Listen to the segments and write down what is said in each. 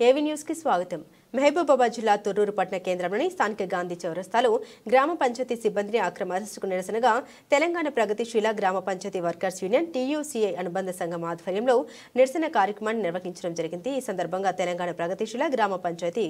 AV news కి స్వాగతం। మహబూబాబాద్ జిల్లా తొర్రూరు పట్టణ కేంద్రంలోని స్థానిక గాంధీ చౌరస్తాలో గ్రామ పంచాయతీ సిబ్బందిని అక్రమ అరెస్టుకు నిరసనగా తెలంగాణ ప్రగతిశీల గ్రామ పంచాయతీ వర్కర్స్ యూనియన్ TUCA అనుబంధ సంఘం ఆధ్వర్యంలో నిరసన కార్యక్రమాన్ని నిర్వహించడం జరిగింది। ఈ సందర్భంగా తెలంగాణ ప్రగతిశీల గ్రామ పంచాయతీ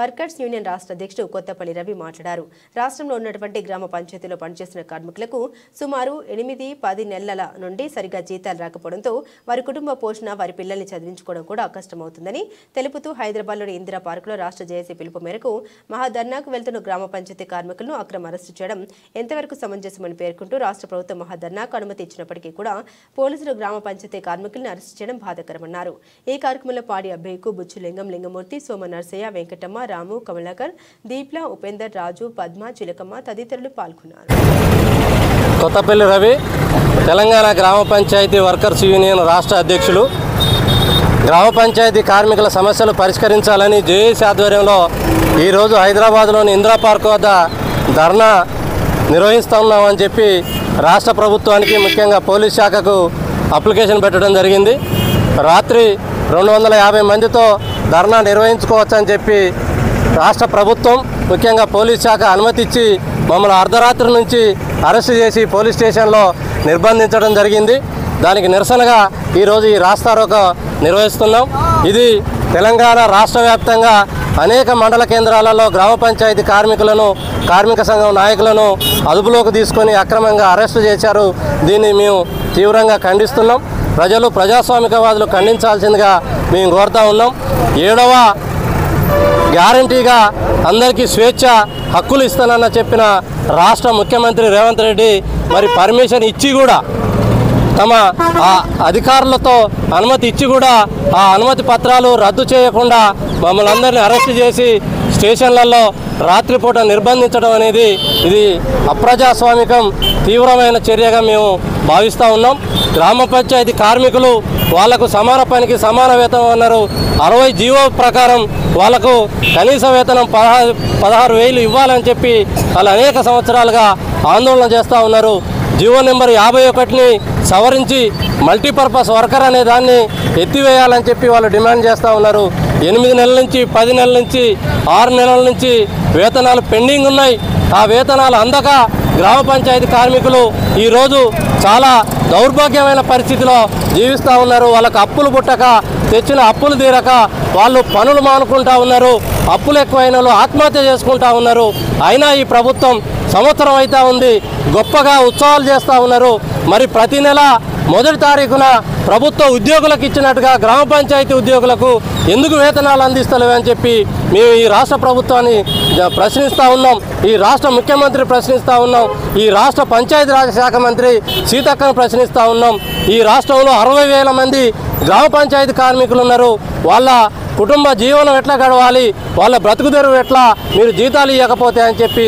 వర్కర్స్ యూనియన్ రాష్ట్ర అధ్యక్షుడు కొత్తపల్లి రవి మాట్లాడారు। రాష్ట్రంలో ఉన్నటువంటి గ్రామ పంచాయతీలో పనిచేస్తున్న కార్మికులకు సుమారు 8-10 నెలల నుండి సరిగా జీతాలు రాకపోవడంతో వారి కుటుంబ పోషణ వారి పిల్లల్ని చదివించుకోవడం కూడా కష్టమవుతుందని తెలుపుతూ హైదరాబాద్లోని ఇందిరా పార్కులో రాష్ట్ర జేఏసీ పిలుపు మేరకు మహాధర్నాకు వెళ్తున్న గ్రామ పంచాయతీ కార్మికులను అక్రమ అరెస్టు చేయడం ఎంతవరకు సమంజసమని పేర్కొంటూ రాష్ట్ర ప్రభుత్వం మహాధర్నాకు అనుమతి ఇచ్చినప్పటికీ కూడా పోలీసులు గ్రామ పంచాయతీ కార్మికులను అరెస్టు చేయడం బాధాకరమన్నారు। ఈ కార్యక్రమంలో పాడి అభయ్కు బుచ్చులింగం లింగమూర్తి సోమ నర్సయ్య వెంకటమ్మ రాము కమలాకర్ దీప్ల ఉపేందర్ రాజు పద్మ చిలకమ్మ తదితరులు పాల్గొన్నారు। కొత్తపల్లి రవి తెలంగాణ గ్రామ పంచాయతీ వర్కర్స్ యూనియన్ రాష్ట్ర అధ్యక్షులు। గ్రామ పంచాయతీ కార్మికుల సమస్యలు పరిష్కరించాలని జేఏసీ ఆధ్వర్యంలో ఈరోజు హైదరాబాద్లోని ఇందిరా పార్క్ వద్ద ధర్నా నిర్వహిస్తున్నామని చెప్పి రాష్ట్ర ప్రభుత్వానికి ముఖ్యంగా పోలీస్ శాఖకు అప్లికేషన్ పెట్టడం జరిగింది। రాత్రి 250 మందితో ధర్నా నిర్వహించుకోవచ్చని చెప్పి రాష్ట్ర ప్రభుత్వం ముఖ్యంగా పోలీస్ శాఖ అనుమతి ఇచ్చి మమ్మల్ని అర్ధరాత్రి నుంచి అరెస్టు చేసి పోలీస్ స్టేషన్లో నిర్బంధించడం జరిగింది। దానికి నిరసనగా ఈరోజు ఈ రాస్తారోకో నిర్వహిస్తున్నాం। ఇది తెలంగాణ రాష్ట్ర వ్యాప్తంగా అనేక మండల కేంద్రాలలో గ్రామ పంచాయతీ కార్మికులను కార్మిక సంఘం నాయకులను అదుపులోకి తీసుకొని అక్రమంగా అరెస్టు చేశారు। దీన్ని మేము తీవ్రంగా ఖండిస్తున్నాం। ప్రజలు ప్రజాస్వామికవాదులు ఖండించాల్సిందిగా మేము కోరుతా ఉన్నాం। 7వ గ్యారంటీగా అందరికీ స్వేచ్ఛ హక్కులు ఇస్తానన్న చెప్పిన రాష్ట్ర ముఖ్యమంత్రి రేవంత్ రెడ్డి మరి పర్మిషన్ ఇచ్చి కూడా తమ అధికారులతో అనుమతి ఇచ్చి కూడా ఆ అనుమతి పత్రాలు రద్దు చేయకుండా మమ్మల్ని అందరినీ అరెస్ట్ చేసి స్టేషన్లలో రాత్రిపూట నిర్బంధించడం అనేది ఇది అప్రజాస్వామికం, తీవ్రమైన చర్యగా మేము భావిస్తూ ఉన్నాం। గ్రామ పంచాయతీ కార్మికులు వాళ్లకు సమాన పనికి సమాన వేతనం అన్నారు। 60 జీవో ప్రకారం వాళ్లకు కనీస వేతనం 16,000 ఇవ్వాలని చెప్పి వాళ్ళు అనేక సంవత్సరాలుగా ఆందోళన చేస్తూ ఉన్నారు। జీవో నెంబర్ 51ని సవరించి మల్టీపర్పస్ వర్కర్ అనే దాన్ని ఎత్తివేయాలని చెప్పి వాళ్ళు డిమాండ్ చేస్తూ ఉన్నారు। 8 నెలల నుంచి 10 నెలల నుంచి 6 నెలల నుంచి వేతనాలు పెండింగ్ ఉన్నాయి। ఆ వేతనాలు అందక గ్రామ పంచాయతీ కార్మికులు ఈరోజు చాలా దౌర్భాగ్యమైన పరిస్థితిలో జీవిస్తూ ఉన్నారు। వాళ్ళకు అప్పులు పుట్టక తెచ్చిన అప్పులు తీరక వాళ్ళు పనులు మానుకుంటా ఉన్నారు। అప్పులు ఎక్కువైన వాళ్ళు ఆత్మహత్య చేసుకుంటా ఉన్నారు। అయినా ఈ ప్రభుత్వం సంవత్సరం అయితే ఉంది, గొప్పగా ఉత్సవాలు చేస్తూ ఉన్నారు। మరి ప్రతి నెల 1వ తారీఖున ప్రభుత్వ ఉద్యోగులకు ఇచ్చినట్టుగా గ్రామ పంచాయతీ ఉద్యోగులకు ఎందుకు వేతనాలు అందిస్తలేవు అని చెప్పి మేము ఈ రాష్ట్ర ప్రభుత్వాన్ని ప్రశ్నిస్తూ ఉన్నాం। ఈ రాష్ట్ర ముఖ్యమంత్రి ప్రశ్నిస్తూ ఉన్నాం। ఈ రాష్ట్ర పంచాయతీరాజ్ శాఖ మంత్రి సీతక్కను ప్రశ్నిస్తూ ఉన్నాం। ఈ రాష్ట్రంలో 60,000 మంది గ్రామ పంచాయతీ కార్మికులు ఉన్నారు। వాళ్ళ కుటుంబ జీవనం ఎట్లా గడవాలి, వాళ్ళ బ్రతుకుదెరువు ఎట్లా, మీరు జీతాలు ఇవ్వకపోతే అని చెప్పి